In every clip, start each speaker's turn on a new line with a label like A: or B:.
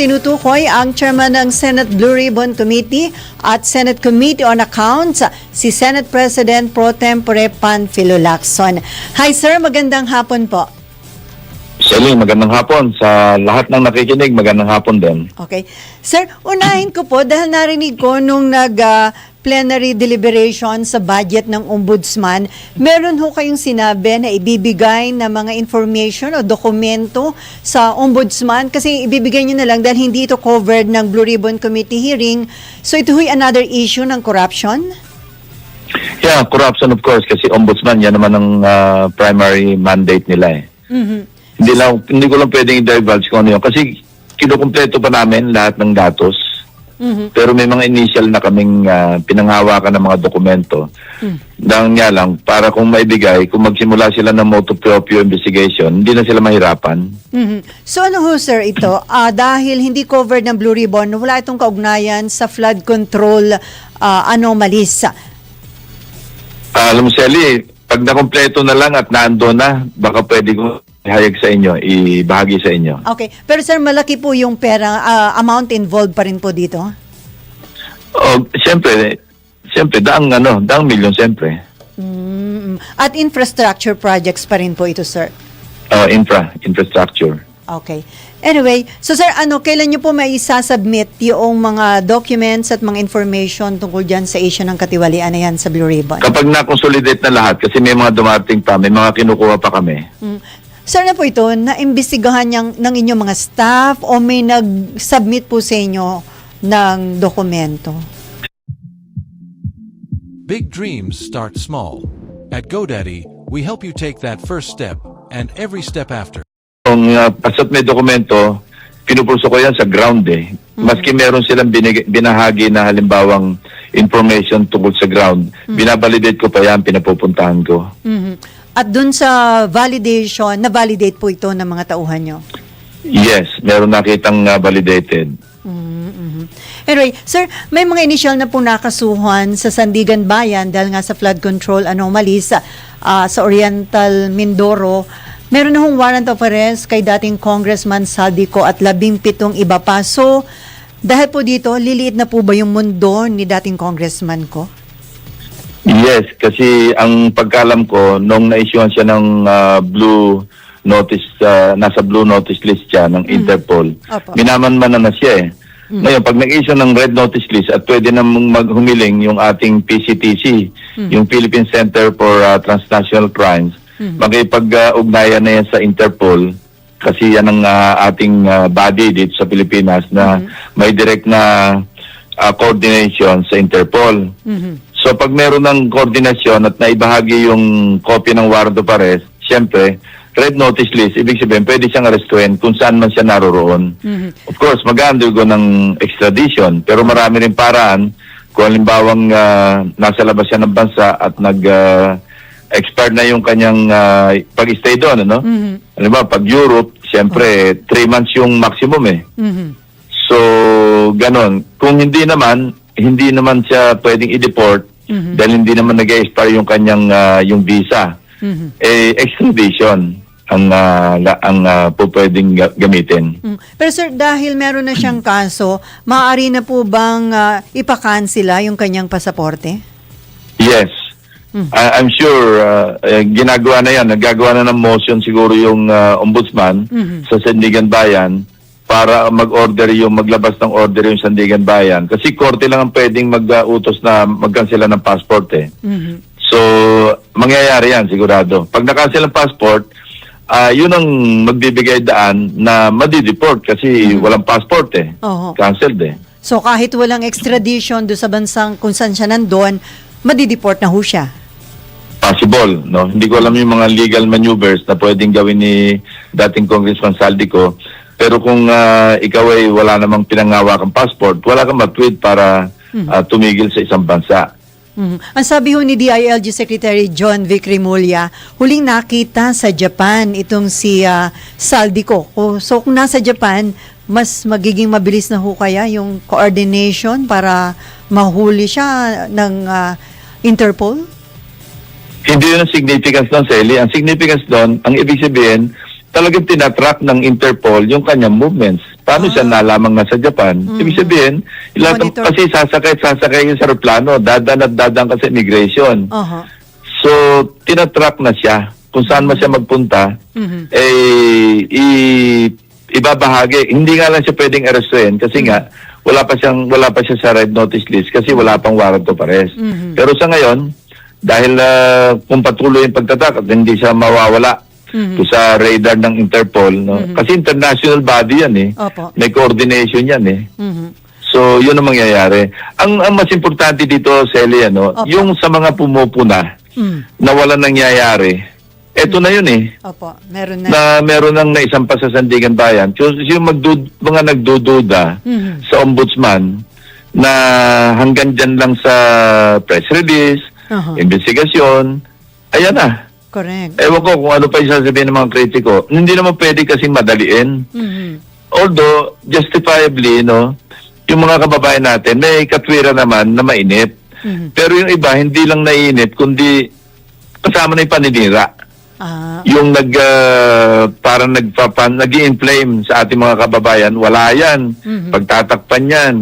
A: tinutukoy ang chairman ng Senate Blue Ribbon Committee at Senate Committee on Accounts, si Senate President Pro Tempore Panfilo Lacson. Hi sir, magandang hapon po.
B: Sally, magandang hapon. Sa lahat ng nakikinig, magandang hapon din.
A: Okay. Sir, unahin ko po dahil narinig ko nung plenary deliberation sa budget ng Ombudsman, meron ho kayong sinabi na ibibigay na mga information o dokumento sa Ombudsman kasi ibibigay nyo na lang dahil hindi ito covered ng Blue Ribbon Committee hearing. So ito ho'y another issue ng corruption?
B: Yeah, corruption of course kasi Ombudsman, yan naman ang primary mandate nila eh.
A: Mm-hmm.
B: Hindi ko lang pwedeng i-divulge kung ano yun kasi kinukumpleto pa namin lahat ng datos. Mm-hmm. Pero may mga initial na kaming pinanghawakan ng mga dokumento. Dahil nga lang, para kung maibigay, kung magsimula sila ng motu proprio investigation, hindi na sila mahirapan.
A: Mm-hmm. So ano ho sir ito? Dahil hindi covered ng Blue Ribbon, wala itong kaugnayan sa flood control anomalies.
B: Alam mo, Sally, pag nakompleto na lang at naando na, baka pwede ko ihayag sa inyo, ibahagi sa inyo.
A: Okay. Pero sir, malaki po yung pera, amount involved pa rin po dito?
B: Oh, siyempre, daang milyon siyempre.
A: At infrastructure projects pa rin po ito, sir?
B: Infrastructure.
A: Okay. Anyway, so sir, kailan nyo po may isasubmit yung mga documents at mga information tungkol dyan sa issue ng katiwalian na yan sa Blue Ribbon?
B: Kapag na-consolidate na lahat, kasi may mga dumating pa, may mga kinukuha pa kami.
A: Sir, na po ito, naimbestigahan ng inyong mga staff o may nag-submit po sa inyo ng dokumento?
C: Big dreams start small. At GoDaddy, we help you take that first step and every step after.
B: Kung pasat may dokumento, pinupulso ko yan sa ground eh. Maski meron silang binahagi na halimbawang information tungkol sa ground, binabalidate ko pa yan, pinapupuntahan ko.
A: At dun sa validation, na-validate po ito ng mga tauhan nyo?
B: Yes, meron nakitang validated.
A: Anyway, sir, may mga initial na po nakasuhan sa Sandigan Bayan dahil nga sa flood control anomalies sa Oriental Mindoro. Meron na hong warrant of arrest kay dating Congressman Saldico at 17 iba pa. So, dahil po dito, liliit na po ba yung mundo ni dating congressman ko?
B: Yes, kasi ang pagkalam ko, nung na-issuean siya ng blue notice, nasa blue notice list siya ng Interpol, minaman-man na siya eh. Ngayon, pag nag-issue ng red notice list at pwede na maghumiling yung ating PCTC, yung Philippine Center for Transnational Crimes, makipag-ugnayan na yan sa Interpol kasi yan ang ating body dito sa Pilipinas na may direct na coordination sa Interpol. So pag meron ng koordinasyon at naibahagi yung copy ng warrant of arrest, siyempre, red notice list, ibig sabihin, pwede siyang arestuhin kung saan man siya naroroon. Of course, mag-undergo ng extradition, pero marami rin paraan kung halimbawang nasa labas siya ng bansa at expired na yung kanyang pag-stay doon, ano? Halimbawa, pag Europe, siyempre, 3 months yung maximum eh. So, ganon. Kung hindi naman siya pwedeng i-deport dahil hindi naman nag-expire yung kanyang yung visa. Extradition ang po pwedeng gamitin.
A: Pero sir, dahil meron na siyang kaso, maaari na po bang ipakansela yung kanyang pasaporte?
B: Yes. I'm sure ginagawa na yan. Nagagawa na ng motion siguro yung ombudsman sa Sandigan Bayan para maglabas ng order yung Sandigan Bayan. Kasi korte lang ang pwedeng mag-utos na magkansela ng passport eh. So, mangyayari yan sigurado. Pag nakansela ng passport, yun ang magbibigay daan na madideport kasi walang passport eh. Cancelled eh.
A: So, kahit walang extradition do sa bansang kung saan siya nandun, madideport na ho siya?
B: Possible, no? Hindi ko alam yung mga legal maneuvers na pwedeng gawin ni dating Congressman Saldico. Pero kung ikaw ay wala namang pinangawakang passport, wala kang mag-tweet para tumigil sa isang bansa.
A: Ang sabi ho ni DILG Secretary John Vic Rimulya, huling nakita sa Japan itong si Saldico. So kung nasa Japan, mas magiging mabilis na ho kaya yung coordination para mahuli siya ng Interpol?
B: Hindi yun ang significance doon, Sally. Ang significance doon, ang ibig sabihin, talagang tinatrack ng Interpol yung kanyang movements. Paano siya nalaman nga sa Japan? Ibig sabihin,
A: Monitor.
B: kasi sasakay yung sa aeroplano, dadan ka sa immigration.
A: Aha.
B: So, tinatrack na siya kung saan man siya magpunta, ibabahagi. Hindi nga lang siya pwedeng arrestuin kasi nga wala pa siya sa red notice list kasi wala pang warrant of arrest. Pero sa ngayon, dahil kung patuloy yung pagtatak at hindi siya mawawala sa radar ng Interpol, no? Kasi international body yan eh.
A: Opo.
B: May coordination yan eh. So, yun ang mangyayari. Ang mas importante dito, Celia, no,
A: Opo.
B: yung sa mga pumupuna na wala nangyayari, eto na yun eh.
A: Opo, meron na.
B: Na meron nang naisampa sa Sandigan Bayan. So, yung mga nagdududa sa ombudsman na hanggang dyan lang sa press release, investigasyon, ayan na.
A: Correct.
B: Ewan ko kung ano pa yung sasabihin ng mga kritiko. Hindi naman pwede kasing madaliin. Although, justifiably, no, yung mga kababayan natin, may katwiran naman na mainit. Pero yung iba, hindi lang naiinit, kundi kasama na yung paninira. Yung parang nag-i-inflame sa ating mga kababayan, wala yan. Pagtatakpan yan.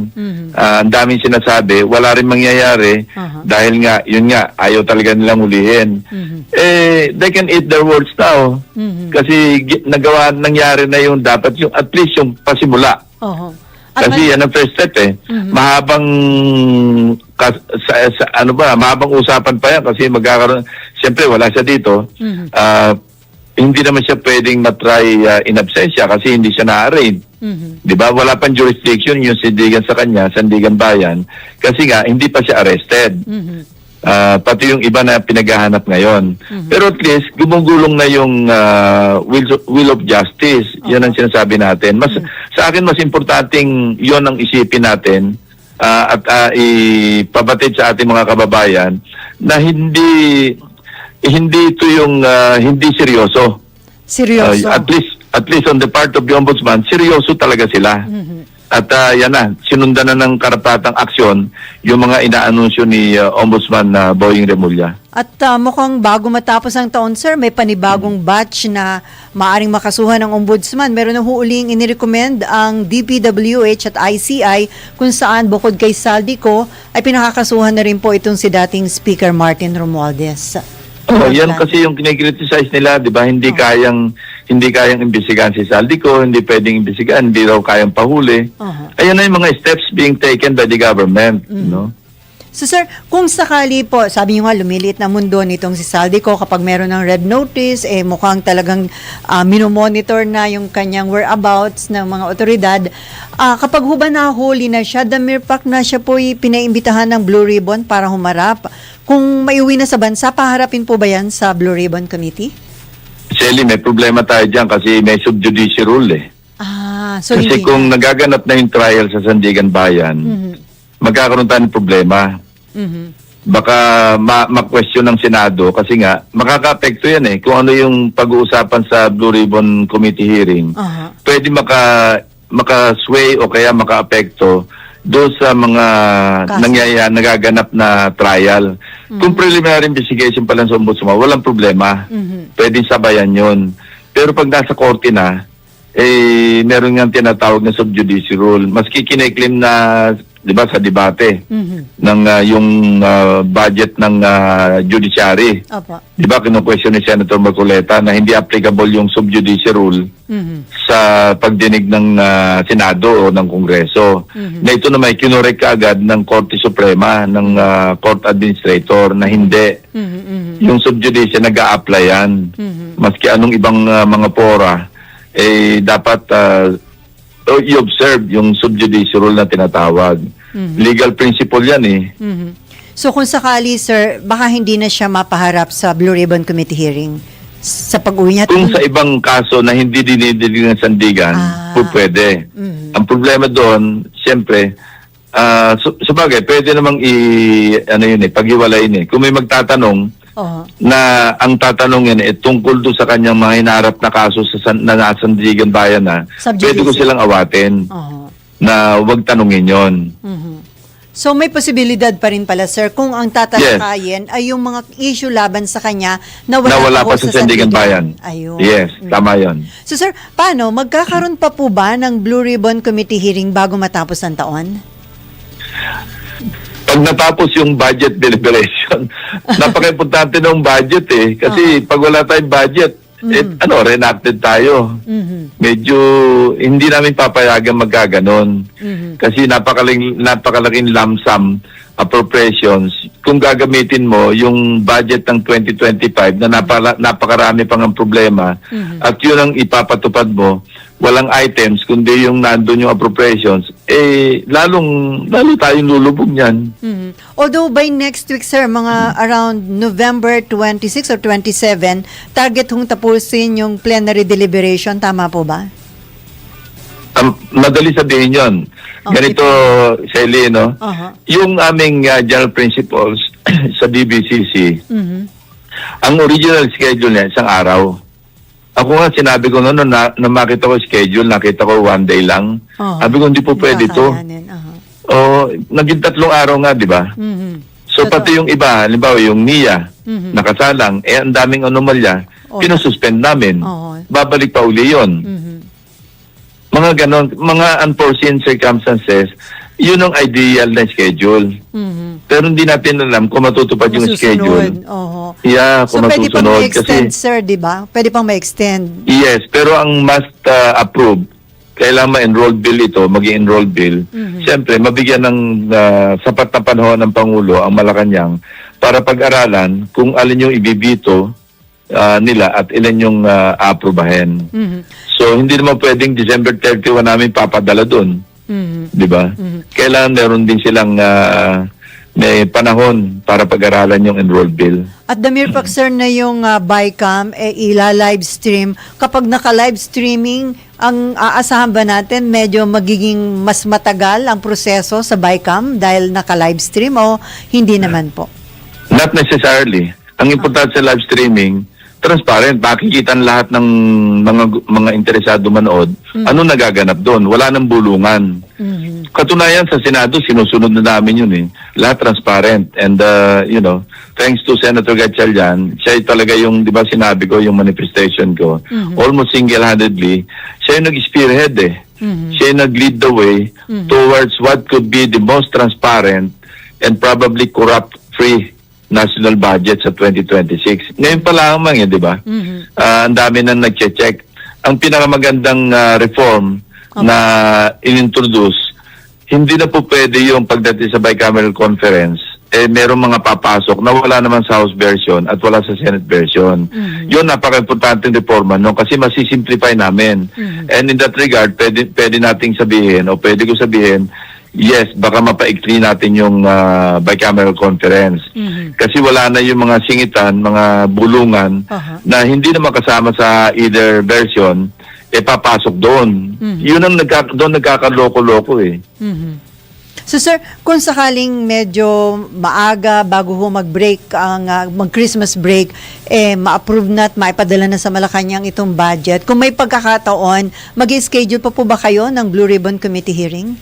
B: Ang daming sinasabi, wala rin mangyayari dahil nga, yun nga, ayaw talaga nilang ulihin. They can eat their words now. Kasi nangyari na yung dapat, yung at least yung pasimula. Kasi yan ang first step eh. Mahabang mahabang usapan pa yan kasi magkakaroon, siyempre wala siya dito. Hindi naman siya pwedeng matry in absentia kasi hindi siya na-arraign. Di ba? Wala pang jurisdiction yung sindigan sa kanya, Sandigan Bayan, kasi nga hindi pa siya arrested. Pati yung iba na pinaghahanap ngayon. Pero at least, gumugulong na yung will of justice. Yan ang sinasabi natin. Sa akin, mas importanteng yon ang isipin natin at ipabatid sa ating mga kababayan na hindi ito yung hindi seryoso.
A: Seryoso.
B: At least on the part of the ombudsman, seryoso talaga sila. At yan na, sinundan na ng karapatang aksyon yung mga inaanunsyo ni Ombudsman Boying Remulla.
A: At mukhang bago matapos ang taon, sir, may panibagong batch na maaring makasuhan ng ombudsman. Meron na huuling inirecommend ang DPWH at ICI kung saan bukod kay Saldico ay pinakakasuhan na rin po itong si dating Speaker Martin Romualdez.
B: Yan kasi yung kinikriticize nila, di ba? Hindi kayang imbestigahan si Saldico, hindi pwedeng imbestigahan, hindi raw kayang pahuli. Ayan na yung mga steps being taken by the government, no?
A: So sir, kung sakali po, sabi niyo nga lumiliit na mundo nitong si Saldico, kapag meron ng red notice, mukhang talagang minomonitor na yung kanyang whereabouts ng mga otoridad. Kapag huba nahuli na siya, the mere fact na siya po'y pinaimbitahan ng Blue Ribbon para humarap, kung maiuwi na sa bansa, paharapin po ba yan sa Blue Ribbon Committee?
B: Shelly, may problema tayo dyan kasi may sub-judice rule eh.
A: So
B: kasi
A: hindi
B: kung
A: na.
B: nagaganap na yung trial sa Sandigan Bayan, magkakaroon tayo ng problema. Baka ma-question ng Senado kasi nga makaka-apekto yan eh. Kung ano yung pag-uusapan sa Blue Ribbon Committee hearing, pwede maka-sway o kaya maka-apekto doon sa mga nagaganap na trial. Kung preliminary investigation pa lang sa ombudsman, walang problema. Pwedeng sabayan yon. Pero pag nasa korte na, meron nga tinatawag na sub-judice rule. Maski kiniklaim na, di ba, sa debate ng yung budget ng judiciary. Di ba, kinu-question ni Senator Marcoleta na hindi applicable yung sub-judice rule sa pagdinig ng Senado o ng Kongreso. Na ito na may kinurek kaagad ng Korte Suprema, ng Court Administrator na hindi. Yung sub-judice nag-a-apply yan. Maski anong ibang mga fora, dapat i-observe yung sub-judice rule na tinatawag. Legal principle yan eh.
A: So kung sakali, sir, baka hindi na siya mapaharap sa Blue Ribbon Committee hearing sa pag-uwi niya?
B: Kung sa ibang kaso na hindi dinidilig ng sandigan, pwede. Ang problema doon, siyempre, sabagay, pwede namang paghiwalayin eh. Kung may magtatanong, na ang tatanungin tungkol doon sa kanyang mga hinaharap na kaso na nasa Sandigan Bayan na, pwede ko silang awatin na huwag tanungin yon.
A: So may posibilidad pa rin pala, sir, kung ang tatalakayin ay yung mga issue laban sa kanya na wala
B: pa sa Sandigan Bayan.
A: Ayun.
B: Yes, tama yun.
A: So sir, paano? Magkakaroon pa po ba ng Blue Ribbon Committee hearing bago matapos ang taon?
B: Pag natapos yung budget deliberation, napaka-importante ng budget eh. Kasi pag wala tayong budget, reenacted tayo. Medyo hindi namin papayagan magkaganon. Kasi napakalaking lump sum appropriations. Kung gagamitin mo yung budget ng 2025 na napakarami pang ang problema at yun ang ipapatupad mo, walang items kundi yung nandun yung appropriations, lalo tayong lulubog niyan.
A: Although by next week, sir, mga around November 26 or 27, target hong tapusin yung plenary deliberation. Tama po ba?
B: Madali sabihin yun.
A: Okay.
B: Ganito, Shelly, no? Yung aming general principles sa BBCC, ang original schedule niya, isang araw. Ako nga, sinabi ko noon, na makita ko schedule, nakita ko 1 day lang. Sabi ko, hindi po pwede ito. Naging 3 araw nga, di ba? So, pati yung iba, halimbawa yung NIA, nakasalang, ang daming anomalya, pinasuspend namin. Babalik pa uli yun. Mga ganon, mga unforeseen circumstances, yun ang ideal na schedule. Pero hindi natin alam kung matutupad yung schedule. Yeah,
A: so,
B: kung
A: pwede pang
B: masusunod.
A: ma-extend, sir, di ba? Pwede pang ma-extend.
B: Yes, pero ang must approve, kailangan ma-enroll bill ito, mag-enroll bill. Siyempre, mabigyan ng sapat na panahon ng Pangulo ang Malacanang para pag-aralan kung alin yung ibibito nila at ilan yung aprobahin. So, hindi naman pwedeng December 31 namin papadala doon. Di ba? Kailangan meron din silang may panahon para pag-aralan yung enroll bill.
A: At the mere fact, sir, na yung BICAM ila-live stream, kapag naka-live streaming, ang aasahan ba natin medyo magiging mas matagal ang proseso sa BICAM dahil naka-live stream o hindi naman po?
B: Not necessarily. Ang importante sa live streaming, transparent, makikita lahat ng mga interesado manood, ano nagaganap doon. Wala nang bulungan. Katunayan sa Senado, sinusunod na namin yun eh. Lahat transparent. And, thanks to Senator Gatchalian, siya talaga yung, di ba sinabi ko, yung manifestation ko, almost single-handedly, siya yung nag-spearhead eh. Siya yung nag-lead the way towards what could be the most transparent and probably corrupt-free national budget sa 2026. Ngayon pa lamang di ba? Ang dami na nag-check. Ang pinakamagandang reform na inintroduce, hindi na po pwede yung pagdating sa bicameral conference, merong mga papasok na wala naman sa House version at wala sa Senate version. Yun, napaka-importante reforma, no? Kasi masisimplify namin. And in that regard, pwede nating sabihin, o pwede ko sabihin, yes, baka mapaikli natin yung bicameral conference. Kasi wala na yung mga singitan, mga bulungan na hindi naman kasama sa either version, papasok doon. Yun ang doon nagkakaloko-loko eh.
A: So sir, kung sakaling medyo maaga bago ho mag-break, mag-Christmas break, ma-approve na at maipadala na sa Malacanang itong budget, kung may pagkakataon, mag-schedule pa po ba kayo ng Blue Ribbon Committee hearing?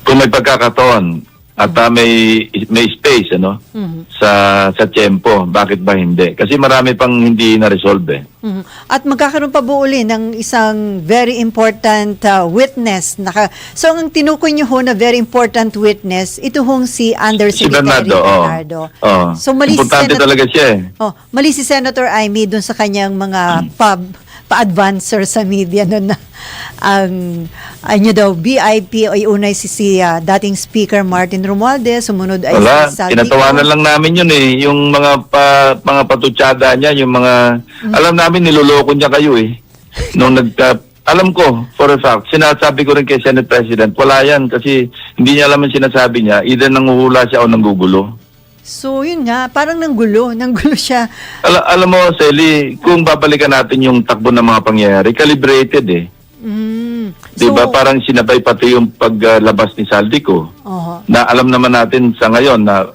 B: Kung may pagkakataon at may space sa tiempo, bakit ba hindi? Kasi marami pang hindi na-resolve eh.
A: At magkakaroon pa po uli ng isang very important witness. So ang tinukoy niyo ho na very important witness, ito hong si Undersecretary Bernardo. So mali
B: importante talaga siya eh.
A: Mali si Senator Amy dun sa kanyang mga pa-advancer sa media nun na ang VIP ay unay si dating Speaker Martin Romualdez, sumunod ay si Saldico.
B: Tinatawanan lang namin yun eh, yung mga patutsada niya, yung mga alam namin niloloko niya kayo eh. Nung alam ko for a fact, sinasabi ko rin kay Senate President, wala yan kasi hindi niya alam ang sinasabi niya, either nanguhula siya o nanggugulo.
A: So, yun nga, parang nanggulo siya.
B: Alam mo, Sally, kung babalikan natin yung takbo ng mga pangyayari, calibrated eh. Diba, parang sinabay pati yung paglabas ni Saldico. Na alam naman natin sa ngayon na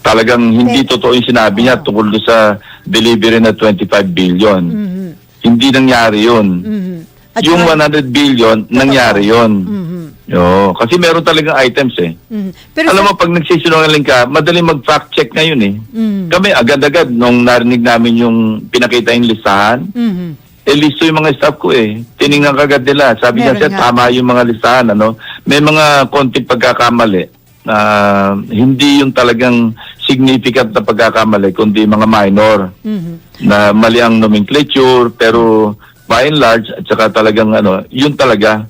B: talagang hindi totoo yung sinabi niya tungkol sa delivery na 25 billion. Hindi nangyari yun. Yung 100 billion, nangyari yun. Oo, kasi meron talagang items eh.
A: Pero
B: Alam mo, pag nagsisinungaling ka, madaling mag-fact check ngayon eh. Kami agad-agad, nung narinig namin yung pinakita yung listahan, listo yung mga staff ko eh. Tiningnan kagad nila. Sabi niya,
A: Meron
B: sir,
A: nga.
B: tama yung mga listahan. Ano? May mga konting pagkakamali na hindi yung talagang significant na pagkakamali, kundi mga minor na mali ang nomenclature, pero by and large, at saka talagang yun talaga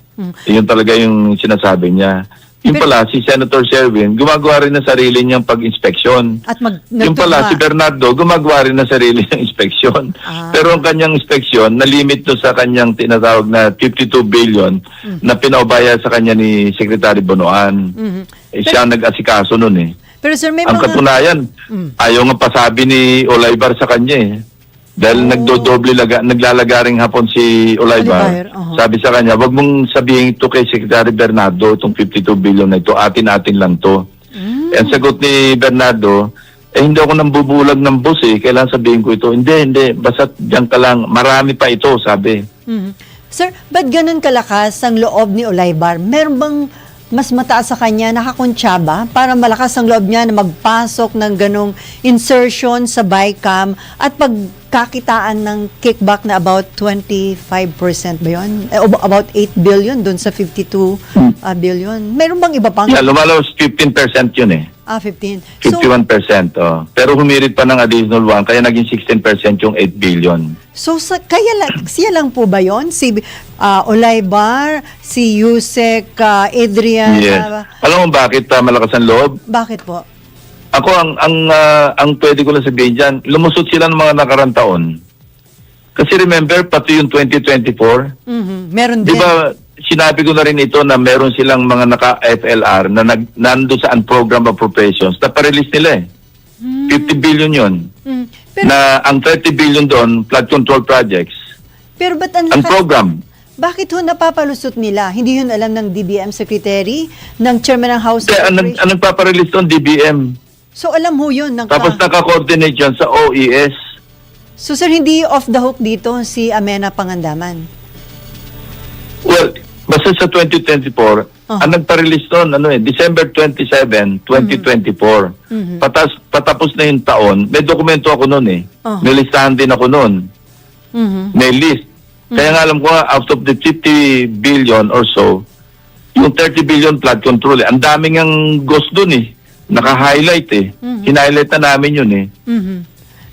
B: yung sinasabi niya. Yung
A: Pero-
B: pala, si Senator Sherwin, gumagawa rin ng sarili niyang pag-inspeksyon.
A: At
B: Yung pala, si Bernardo, gumagawa rin ng sarili niyang inspeksyon. Pero ang kanyang inspeksyon, nalimit to sa kanyang tinatawag na 52 billion na pinaubaya sa kanya ni Secretary Bonoan. Siya ang nag-asikaso nun eh.
A: Pero sir, may
B: Ang
A: mga...
B: katunayan, ayaw nga pasabi ni Olaybar sa kanya eh. Dahil naglalagaring hapon si Olaybar.
A: Olaybar,
B: Sabi sa kanya, wag mong sabihin ito kay Secretary Bernardo, itong 52 billion na ito, atin-atin lang to. Ang sagot ni Bernardo, hindi ako nang bubulag ng boss eh, kailangan sabihin ko ito. Hindi, basta diyan ka lang, marami pa ito, sabi.
A: Sir, ba't ganun kalakas ang loob ni Olaybar? Meron bang mas mataas sa kanya, nakakuntsaba, para malakas ang loob niya na magpasok ng ganong insertion sa BICAM at pagkakitaan ng kickback na about 25% ba yun? About 8 billion dun sa 52 billion. Meron bang iba pang?
B: Yeah, lumalawas 15% yun eh.
A: 15. So,
B: 51%. Pero humirit pa ng additional 1, kaya naging 16% yung 8 billion.
A: So siya lang po ba yon? Si Olaybar, si Yusek Adrian?
B: Yes. Alam mo bakit malakas ang loob?
A: Bakit po?
B: Ako, ang pwede ko lang sabihin dyan, lumusot sila ng mga nakarang taon. Kasi remember, pati yung 2024,
A: Meron
B: di
A: din.
B: ba, sinabi ko na rin ito na meron silang mga naka-FLR na nando sa unprogrammed appropriations na pa-release nila eh. 50 billion yun.
A: Pero,
B: Na ang 30 billion doon, flood control projects.
A: pero ba't ang lakas?
B: Unprogrammed.
A: Bakit ho napapalusot nila? Hindi yun alam ng DBM Secretary, ng Chairman ng House
B: Kaya
A: Appropriations?
B: anong paparelease doon? DBM.
A: So alam ho yun.
B: Tapos naka-coordinate yan sa OES.
A: So sir, hindi off the hook dito si Amena Pangandaman?
B: Well, basta sa 2024, ang nagpa-release doon, December 27, 2024. Patapos na yung taon, may dokumento ako noon eh. May listahan din ako noon. May list. Kaya nga alam ko nga, out of the 50 billion or so, yung 30 billion flood control eh. Ang daming ang ghost doon eh. Naka-highlight eh. Hinighlight na namin yun eh.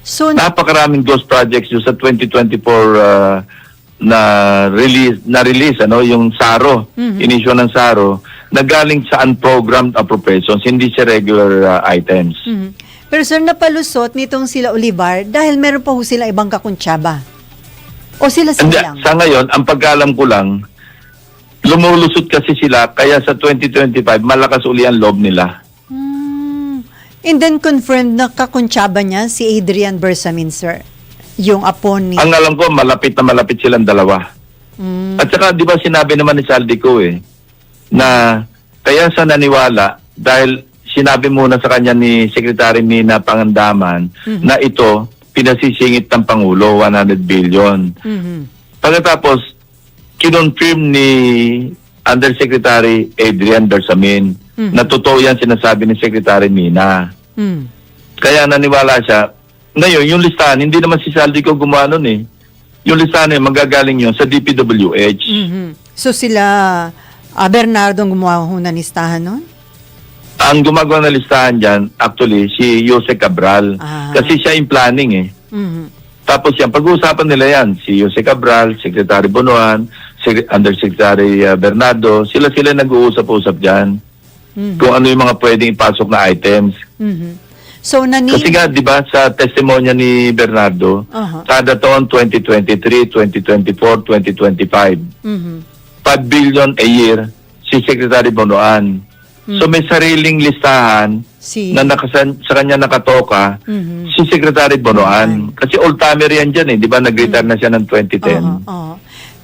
A: So,
B: Napakaraming ghost projects yung sa 2024 na release yung SARO, inisyo ng SARO, na galing sa unprogrammed appropriations, hindi sa regular items.
A: pero sir, napalusot nitong sila Olivar dahil meron pa ho sila ibang kakuntsaba. O sila
B: Hindi,
A: lang?
B: sa ngayon, ang pagkalam ko lang, lumulusot kasi sila, kaya sa 2025, malakas uli ang loob nila.
A: And then confirmed na kakuntsaba niya si Adrian Bersamin, sir. Yung apo ni...
B: Ang alam ko, malapit na malapit silang dalawa. At saka, di ba sinabi naman ni Saldico na kaya sa naniwala, dahil sinabi muna sa kanya ni Secretary Mina Pangandaman na ito, pinasisingit ng Pangulo, 100 billion. Pagkatapos, kinonfirm ni Undersecretary Adrian Bersamin na totoo yan sinasabi ni Secretary Mina. Kaya naniwala siya. Ngayon, yung listahan, hindi naman si Saldico gumawa nun eh. Yung listahan eh, magagaling yun sa DPWH.
A: So sila Bernardo ang gumawa ho ng listahan nun?
B: Ang gumagawa ng listahan dyan, actually, si Jose Cabral. Kasi siya yung planning eh. Tapos yan, pag-uusapan nila yan, si Jose Cabral, Secretary Bonoan, Undersecretary Bernardo, sila nag-uusap-usap dyan. Kung ano yung mga pwedeng ipasok na items.
A: So,
B: Kasi nga, di ba, sa testimonya ni Bernardo, kada taon 2023, 2024, 2025, 5 billion a year si Secretary Bonoan. So may sariling listahan na sa kanya nakatoka si Secretary Bonoan. Kasi old-timer yan dyan eh, di ba, nag-retire na siya ng 2010.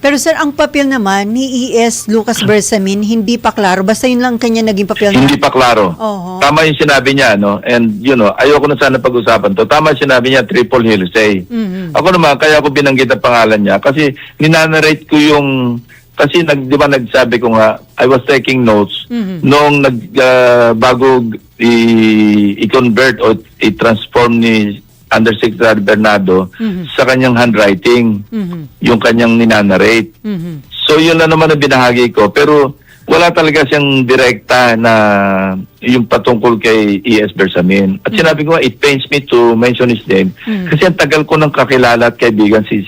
A: Pero sir, ang papel naman ni E.S. Lucas Bersamin, hindi pa klaro. Basta yun lang kanya naging papel niya.
B: Hindi pa klaro. Tama yung sinabi niya, no? And, ayoko na sana pag-usapan to. Tama yung sinabi niya, triple hearsay. Ako naman, kaya ako binanggit ang pangalan niya kasi ninanarrate ko yung Kasi di ba nagsabi ko nga, I was taking notes noong bago i-convert o i-transform ni Undersecretary Bernardo sa kanyang handwriting, yung kanyang ninanarrate. So yun na naman ang binahagi ko. Pero wala talaga siyang direkta na yung patungkol kay E.S. Bersamin. At sinabi ko nga, it pains me to mention his name kasi ang tagal ko nang kakilala at kaibigan si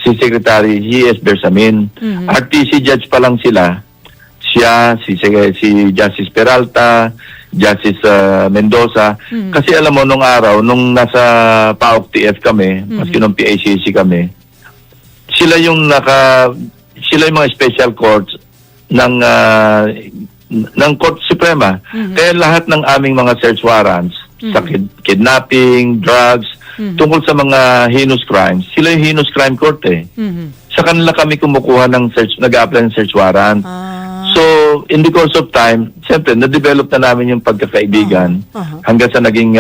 B: Secretary E.S. Bersamin. RTC judge pa lang sila. Siya, si Justice Peralta, Justice Mendoza. Kasi alam mo, nung araw, nung nasa PAOK TF kami, maski nung PACC kami, sila yung mga special courts ng Court Suprema. Kaya lahat ng aming mga search warrants sa kidnapping, drugs, tungkol sa mga heinous crimes, sila yung heinous crime court eh. Sa kanila kami kumukuha ng nag-a-apply ng search warrant. So, in the course of time, siyempre, na-develop na namin yung pagkakaibigan hanggang sa naging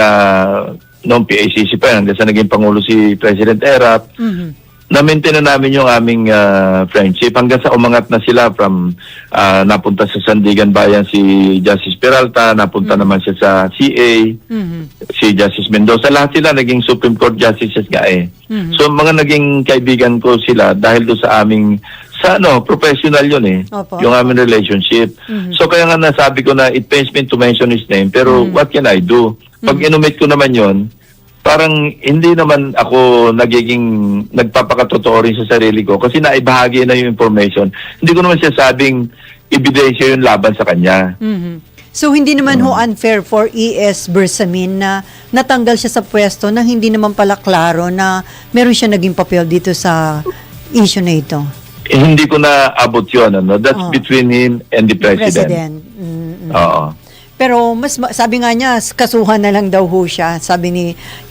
B: noong PACC pa, hanggang sa naging Pangulo si President Erap. Na-maintain na namin yung aming friendship hanggang sa umangat na sila from napunta sa Sandigan Bayan si Justice Peralta, napunta naman siya sa CA, si Justice Mendoza. Lahat sila naging Supreme Court Justices nga eh. So mga naging kaibigan ko sila dahil do sa aming professional yun eh.
A: Opo.
B: Yung aming relationship. So kaya nga nasabi ko na it pains me to mention his name pero what can I do? Pag inumit ko naman yon, parang hindi naman ako nagpapakatotoo rin sa sarili ko kasi naibahagi na yung information. Hindi ko naman siya sabing ebidensya yung laban sa kanya.
A: So hindi naman ho unfair for E.S. Bersamin na natanggal siya sa pwesto na hindi naman pala klaro na meron siya naging papel dito sa issue na ito.
B: Hindi ko na abot yun. That's between him and the President. Oo.
A: Pero sabi nga niya, kasuhan na lang daw ho siya, sabi ni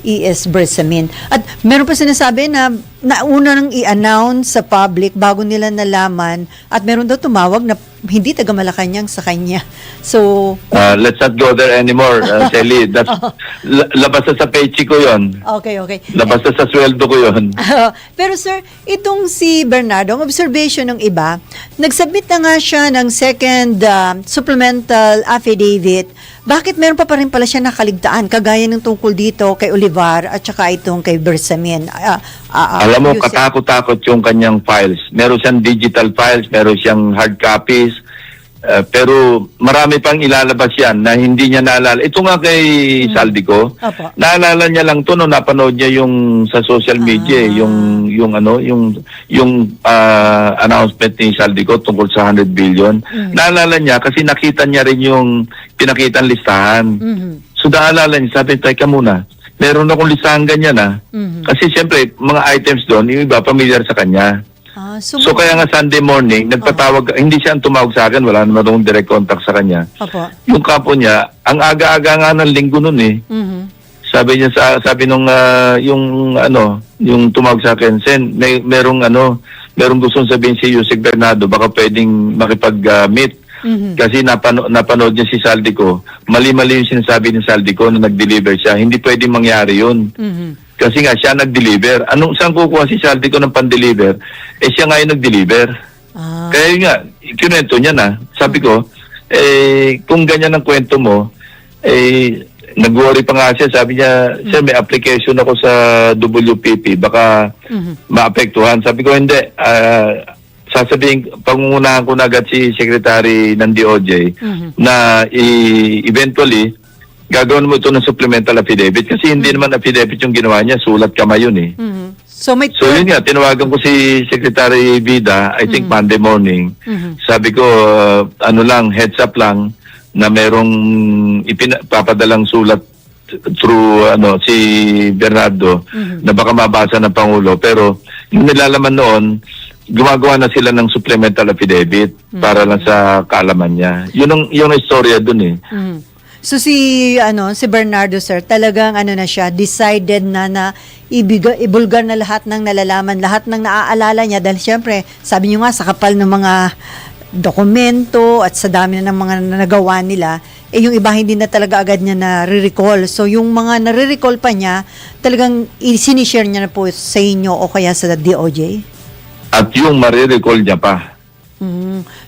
A: E.S. Bersamin. At meron pa sinasabi na nauna nang i-announce sa public bago nila nalaman at meron daw tumawag na hindi taga Malacanang sa kanya. So,
B: let's not go there anymore, Sally. That's, labas na sa paycheck ko yon.
A: Okay.
B: Labas na sa sweldo ko yon.
A: Pero sir, itong si Bernardo, ang observation ng iba, nagsubmit na nga siya ng second supplemental affidavit. Bakit meron pa rin pala siya nakaligtaan, kagaya ng tungkol dito kay Olivar at saka itong kay Bersamin?
B: Alam mo, katakot-takot yung kanyang files. Meron siyang digital files, meron siyang hard copies, pero marami pang ilalabas yan na hindi niya naalala. Ito nga kay Saldico, naalala niya lang to no, napanood niya yung sa social media, yung announcement ni Saldico tungkol sa 100 billion. Naalala niya kasi nakita niya rin yung pinakitang listahan. So naalala niya, sabi, teka muna, meron akong listahan ganyan Kasi siyempre, mga items doon, yung iba familiar sa kanya. So kaya nga Sunday morning, nagpatawag, hindi siya ang tumawag sa akin, wala naman akong direct contact sa kanya. Yung kapo niya, ang aga-aga nga ng linggo nun eh. Sabi niya sabi nung yung tumawag sa akin, Sen, merong gustong sabihin si Yusek Bernardo, baka pwedeng makipag-meet. Kasi napanood niya si Saldico. Mali-mali yung sinasabi ni Saldico na nag-deliver siya. Hindi pwedeng mangyari yun. Kasi nga siya nag-deliver. Saan kukuha si Saldico ng pan-deliver? Siya nga yung nag-deliver. Kaya yun nga, kinwento niya na. Sabi ko, kung ganyan ang kwento mo, nag-worry pa nga siya. Sabi niya, sir, may application ako sa WPP. Baka maapektuhan. Sabi ko, hindi. Sasabihin, pangungunahan ko na agad si Secretary ng DOJ na eventually, gagawin mo ito ng supplemental affidavit kasi hindi naman affidavit yung ginawa niya, sulat kamay yun eh. So yun nga, tinawagan ko si Secretary Vida, I think Monday morning. Sabi ko, heads up lang na merong ipapadalang sulat through si Bernardo na baka mabasa ng Pangulo. Pero yung nilalaman noon, gumagawa na sila ng supplemental affidavit para lang sa kaalaman niya. Yun ang istorya dun eh.
A: So si Bernardo sir, talagang na siya, decided na ibulgar na lahat ng nalalaman, lahat ng naaalala niya dahil syempre, sabi niyo nga sa kapal ng mga dokumento at sa dami na ng mga nagawa nila, yung iba hindi na talaga agad niya na-recall. So yung mga nare-recall pa niya, talagang sinishare niya na po sa inyo o kaya sa DOJ?
B: At yung marirecall niya pa.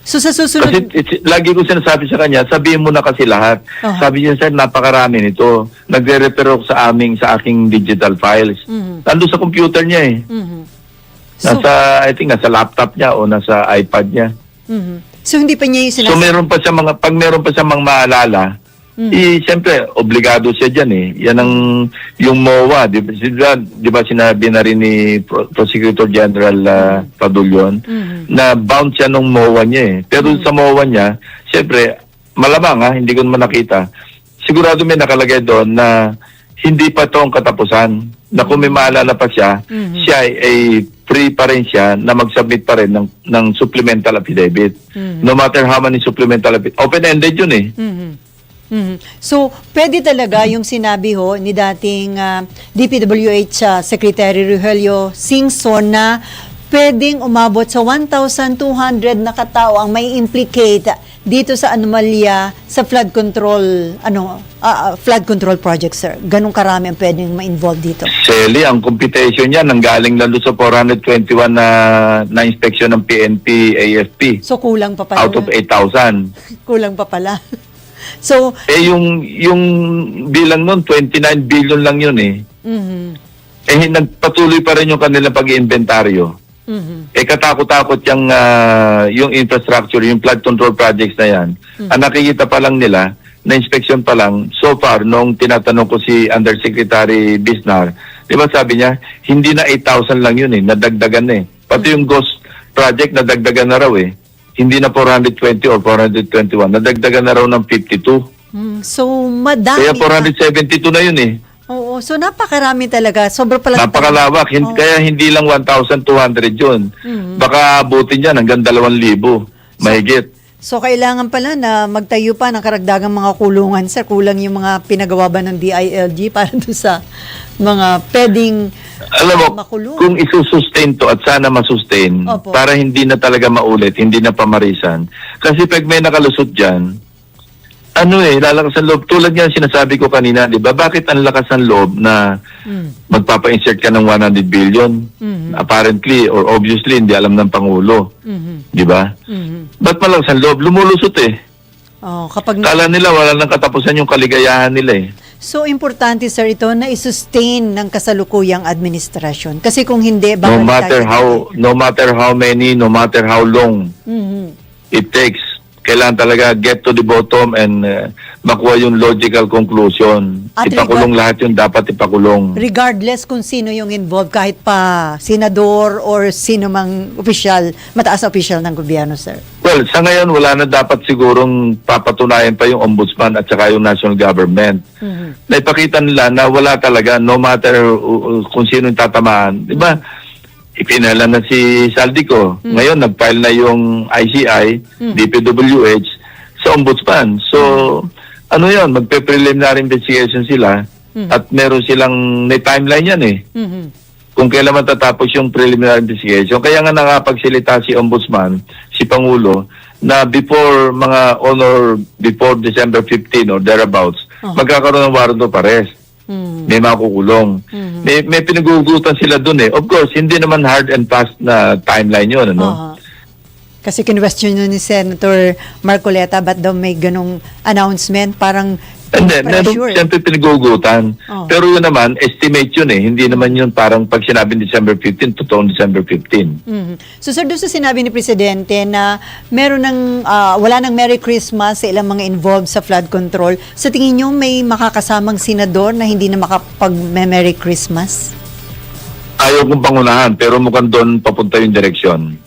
A: So sa susunod...
B: Kasi lagi ko sinasabi sa kanya, sabihin mo na kasi lahat.
A: Aha.
B: Sabi niya, sir, napakarami nito. Nagre-refer ako sa aking digital files. Nandun sa computer niya eh.
A: So,
B: I think nasa laptop niya o nasa iPad niya.
A: so hindi pa niya yung
B: So pag meron pa siya mga maalala, siyempre, obligado siya dyan eh. Yan ang, yung MOA, di ba sinabi na rin ni Prosecutor General Padulyon, na bound siya nung MOA niya eh. Pero sa MOA niya, siyempre, malamang hindi ko naman nakita, sigurado may nakalagay doon na hindi pa ito ang katapusan, na kung may maalala pa siya, siya ay free pa rin siya na mag-submit pa rin ng supplemental affidavit. No matter how many supplemental affidavit. Open-ended yun eh.
A: So, pwede talaga yung sinabi ho ni dating DPWH Secretary Rogelio Singson na pwedeng umabot sa 1,200 na katao ang may implicate dito sa anomalya sa flood control flood control project, sir. Ganong karami ang pwedeng ma-involve dito.
B: Sally, ang computation niya nanggaling lalo sa 421 na inspection ng PNP AFP.
A: So, kulang pa pala.
B: Out of 8,000.
A: Kulang pa pala. So,
B: yung bilang nun, 29 billion lang yun eh. Nagpatuloy pa rin yung kanilang pag-iinventaryo. Katakot-takot yung infrastructure, yung flood control projects na yan. Ang nakikita pa lang nila, na inspection pa lang, so far, nung tinatanong ko si Undersecretary Bisnar, di ba sabi niya, hindi na 8,000 lang yun eh, nadagdagan na eh. Pati yung ghost project, nadagdagan na raw eh. Hindi na 420 or 421. Nadagdagan na raw ng 52.
A: So, madami.
B: Kaya 472 na yun eh.
A: Oo. So, napakarami talaga. Sobra pala.
B: Napakalawak. Kaya hindi lang 1,200 yun. Baka abutin yan hanggang 2,000. Mahigit.
A: So, kailangan pala na magtayo pa ng karagdagang mga kulungan, sir. Kulang yung mga pinagawa ba ng DILG para doon sa mga pwedeng
B: alam mo,
A: makulong.
B: kung isusustain to at sana masustain,
A: Opo.
B: para hindi na talaga maulit, hindi na pamarisan. Kasi pag may nakalusot dyan, lalakas ang loob. Tulad nga sinasabi ko kanina, di ba? Bakit ang lakas ng loob na magpapa-insert ka ng 100 billion? Apparently or obviously, hindi alam ng Pangulo. Di ba? Ba't malakas ang loob? Lumulusot eh.
A: Kapag
B: Kala nila wala nang katapusan yung kaligayahan nila eh.
A: So, importante, sir, ito na i-sustain ng kasalukuyang administrasyon. Kasi kung hindi,
B: No matter how many, no matter how long it takes, kailangan talaga get to the bottom and makuha yung logical conclusion.
A: At
B: Ipakulong lahat yung dapat ipakulong.
A: regardless kung sino yung involved, kahit pa senador or sino mang opisyal, mataas na opisyal ng gobyerno, sir.
B: Well, sa ngayon, wala na dapat sigurong papatunayan pa yung ombudsman at saka yung national government. Naipakita nila na wala talaga, no matter kung sino yung tatamaan. Di ba? Ipinala na si Saldico. Ngayon, nag-file na yung ICI, DPWH, sa ombudsman. So, magpe-preliminary investigation sila at meron silang, may timeline yan eh. Kung kailan matatapos yung preliminary investigation. Kaya nga nakapagsilita si ombudsman, si Pangulo, na before December 15 or thereabouts, magkakaroon ng warrant of arrest. May makukulong. May pinagugutan sila dun eh. Of course, hindi naman hard and fast na timeline yun, ano?
A: Kasi kinwestiyon nyo ni Senator Marcoleta, ba't daw may ganong announcement? Parang
B: Meron siyempre pinagugutan. Pero yun naman, estimate yun eh. Hindi naman yun parang pag sinabi December 15, totoong December 15.
A: So sir, doon sa sinabi ni Presidente na meron wala ng Merry Christmas sa ilang mga involved sa flood control, sa tingin nyo may makakasamang senador na hindi na makapag-Merry Christmas?
B: Ayaw kong pangunahan, pero mukhang doon papunta yung direksyon.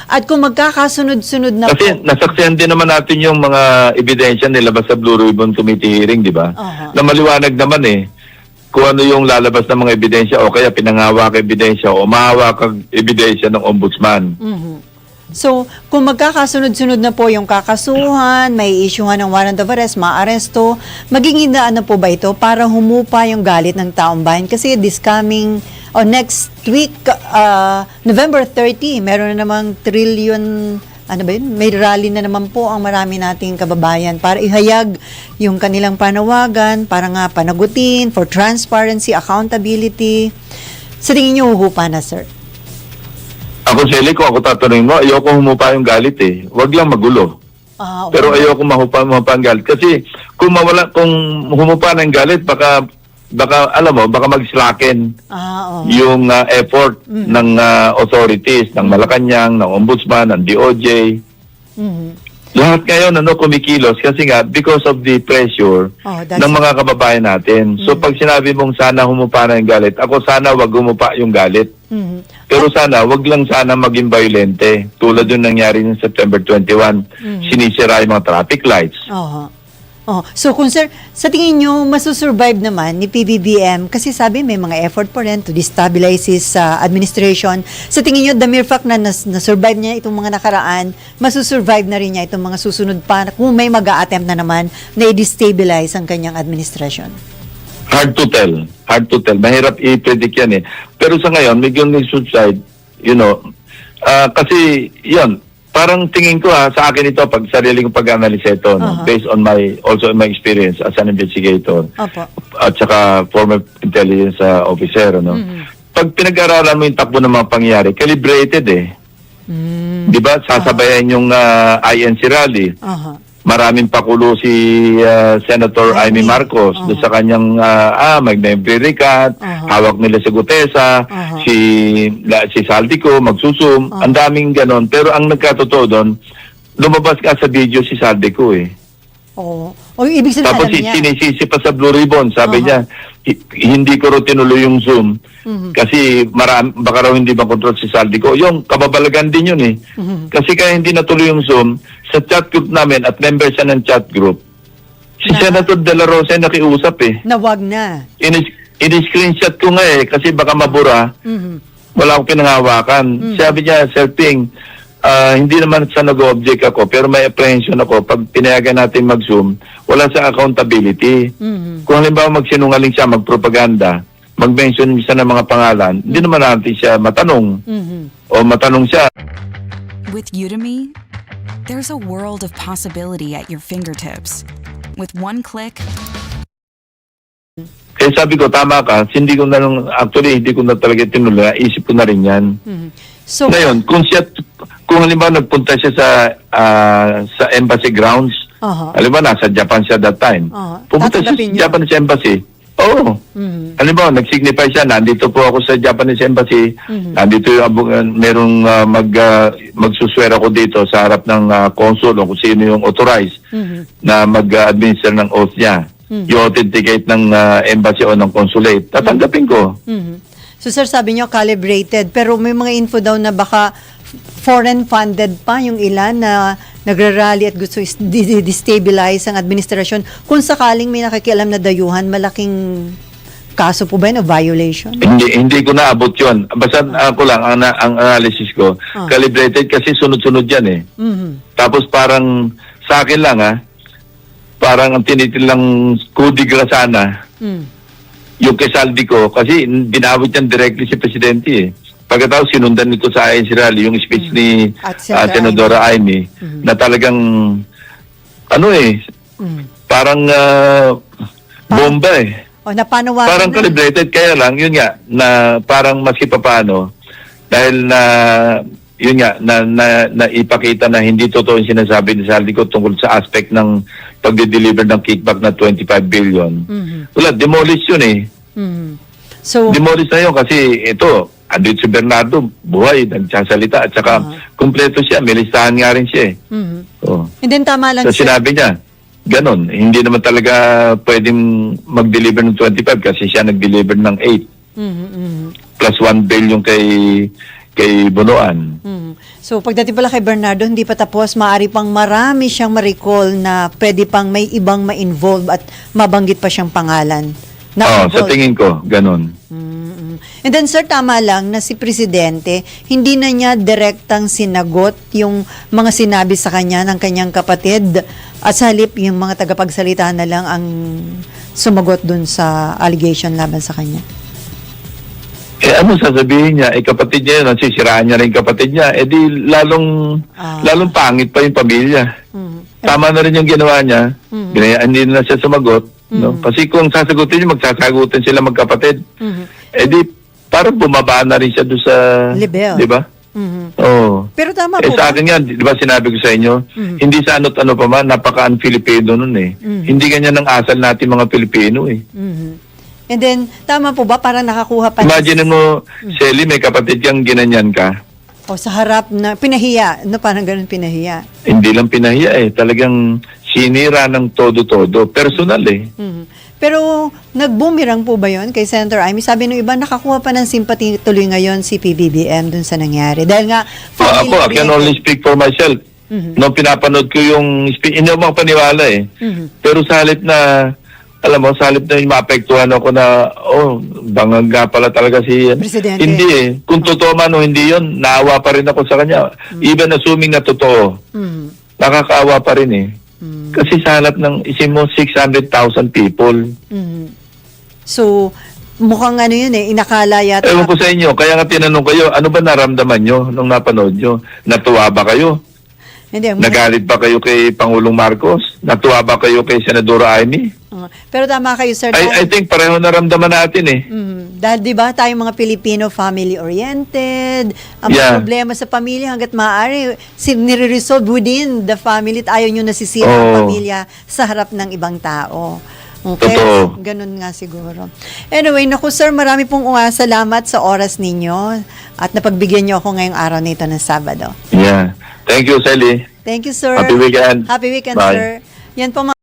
A: At kung magkakasunod-sunod na
B: Kasi nasaksihan din naman natin yung mga ebidensya nilabas sa Blue Ribbon Committee hearing, di ba? Na maliwanag naman eh kung ano yung lalabas ng mga ebidensya o kaya pinangawak ebidensya o mahawak ebidensya ng ombudsman.
A: So, kung magkakasunod-sunod na po yung kakasuhan, may issuehan ng warrant of arrest, maaresto, magiging daan na po ba ito para humupa yung galit ng taong bayan? Kasi next week, November 30, meron na namang trillion, may rally na naman po ang marami nating kababayan para ihayag yung kanilang panawagan, para nga panagutin, for transparency, accountability. Sa tingin niyo, huhupa na, sir?
B: Ako, Shelly, kung ako tatanungin mo, ayoko humupa yung galit eh. Huwag lang magulo. Pero ayoko humupa ang galit. Kasi kung humupa ng galit, baka alam mo, baka mag-slacken yung effort ng authorities, ng Malacanang, ng Ombudsman, ng DOJ. Lahat ngayon kumikilos kasi nga because of the pressure ng mga kababayan natin. So pag sinabi mong sana humupa na yung galit, ako sana wag humupa yung galit. Pero sana wag lang sana maging violente. Tulad yung nangyari ng September 21, sinisira yung mga traffic lights.
A: So kung sir, sa tingin nyo, masusurvive naman ni PBBM kasi sabi may mga effort pa rin to destabilize his administration. Sa tingin nyo, the mere fact na nasurvive niya itong mga nakaraan, masusurvive na rin niya itong mga susunod pa kung may mag-a-attempt na naman na i-destabilize ang kanyang administration?
B: Hard to tell. Mahirap i-predict yan eh. Pero sa ngayon, medyo subside, kasi yun, parang tingin ko sa akin ito, pag sarili kong pag-analyse ito, based on my experience as an investigator, at saka former intelligence officer, pag pinag-aralan mo yung takbo ng mga pangyayari, calibrated eh. Di ba? Sasabayan yung INC rally. Maraming pakulo si Senator Amy Marcos doon sa kanyang mag-membrerikat, hawak nila si Gutesa, si Saldico, magsusum, ang daming ganon. Pero ang nagkatotoo doon, lumabas ka sa video si Saldico eh.
A: O ibig sabihin
B: Tapos sinisisi pa sa Blue Ribbon, sabi niya, hindi ko rin tinuloy yung Zoom kasi baka raw hindi makontrol si Saldico. Yung kababalagan din yun eh. Kasi kaya hindi natuloy yung Zoom, sa chat group namin at member siya ng chat group, si Senator De La Rosa nakiusap eh.
A: Nawag na.
B: In-screenshot ko nga eh kasi baka mabura. Wala akong pinangawakan. Sabi niya, Sir Ping, hindi naman sa nag-object ako pero may apprehension ako pag pinayagan natin mag-Zoom, wala sa accountability. Kung halimbawa magsinungaling siya, magpropaganda, mag-mention siya ng mga pangalan, hindi naman natin siya matanong. O matanong siya.
D: With Udemy, there's a world of possibility at your fingertips. With one click,
B: kaya sabi ko, tama ka, hindi ko na talaga tinuloy, isip ko na rin yan.
A: So,
B: ngayon, kung halimbawa nagpunta siya sa embassy grounds, halimbawa nasa Japan siya that time, pumunta siya sa Japanese embassy, halimbawa nag-signify siya, nandito po ako sa Japanese embassy, nandito yung merong magsuswera ko dito sa harap ng consul o kung sino yung authorized na mag-administer ng oath niya. I-authenticate ng embassy o ng consulate, tatanggapin ko.
A: So sir, sabi niyo calibrated, pero may mga info daw na baka foreign funded pa yung ilan na nagrarally at gusto destabilize ang administrasyon. Kung sakaling may nakikialam na dayuhan, malaking kaso po ba yun o violation?
B: Hindi ko naabot yun. Basta ako lang, ang analysis ko, calibrated kasi sunod-sunod yan eh. Tapos parang sa akin lang parang ang tinitilang kudigra sana yung kay Saldico kasi binawit yan directly si Presidente eh. Pagkatapos sinundan nito sa INC rally yung speech ni Senadora Amy na talagang parang bomba eh. Parang calibrated, kaya lang yun nga na parang maski papaano dahil na yun nga na ipakita na hindi totoo yung sinasabi ni Saldico tungkol sa aspect ng pagde-deliver ng kickback na 25 billion. Wala, demolish yun eh.
A: So,
B: demolish na yun kasi ito, andito si Bernardo, buhay, nagsasalita at saka kumpleto siya, may listahan nga rin siya eh.
A: And then tama lang
B: so, sinabi niya, ganon, hindi naman talaga pwedeng mag-deliver ng 25 kasi siya nag-deliver ng 8. Plus 1 billion kay Bonoan.
A: So pagdating pala kay Bernardo, hindi pa tapos, maaari pang marami siyang ma-recall na pwede pang may ibang ma-involve at mabanggit pa siyang pangalan.
B: Sa tingin ko, ganon.
A: And then sir, tama lang na si Presidente, hindi na niya direktang sinagot yung mga sinabi sa kanya ng kanyang kapatid at sa halip yung mga tagapagsalita na lang ang sumagot dun sa allegation laban sa kanya.
B: Ano sasabihin niya? Kapatid niya yun, nasisiraan niya rin kapatid niya. Di lalong pangit pa yung pamilya. Tama na rin yung ginawa niya. Hindi na siya sumagot. No? Kasi kung sasagutin niya, magsasagutin sila magkapatid. Di parang bumaba na rin siya doon sa...
A: Level.
B: Di ba? Oo.
A: Pero tama
B: Eh
A: po
B: sa
A: ba?
B: akin yan, di ba sinabi ko sa inyo, hindi sa ano't ano pa man, napaka-un-Filipino nun eh. Hindi ganyan ang asal natin mga Pilipino eh.
A: And then, tama po ba? Parang nakakuha pa
B: Imagine mo, Shelly, may kapatid kang ginanyan ka.
A: o sa harap na pinahiya. No, parang ganun pinahiya.
B: Hindi lang pinahiya eh. Talagang sinira ng todo-todo. Personal eh.
A: Pero nag-boomerang po ba yon kay Senator Amy? Sabi ng iba, nakakuha pa ng sympathy tuloy ngayon si PBBM dun sa nangyari. Dahil nga,
B: Ako, I can only speak for myself. Nung pinapanood ko yung speech, hindi ako makapaniwala eh. Pero sa halip na, alam mo, sa halip na maapektuhan ako na, banganga pala talaga si
A: Presidente.
B: Hindi eh. Kung totoo man o hindi yon, naawa pa rin ako sa kanya. Even assuming na totoo, nakakaawa pa rin eh. Kasi sa halap ng isin mo 600,000 people.
A: So, mukhang ano yun eh, inakala yata.
B: Ewan ko sa inyo, kaya nga tinanong kayo, ano ba naramdaman nyo nung napanood nyo? Natuwa ba kayo?
A: Hindi,
B: Nagalit ba kayo kay Pangulong Marcos? Natuwa ba kayo kay Senadora Amy?
A: pero tama kayo, sir.
B: I think pareho naramdaman natin eh.
A: Dahil di ba tayong mga Pilipino family-oriented, ang mga
B: Yeah.
A: problema sa pamilya hanggat maaari, nire-resolve within the family at ayaw nyo nasisira ang
B: Oo.
A: pamilya sa harap ng ibang tao. Okay,
B: Totoo.
A: ganun nga siguro. Anyway, naku sir, marami pong salamat sa oras ninyo at napagbigyan nyo ako ngayong araw nito ng Sabado.
B: Yeah. Thank you, Sally.
A: Thank you, sir.
B: Happy weekend.
A: Happy weekend,
B: Bye.
A: sir. Yan po mga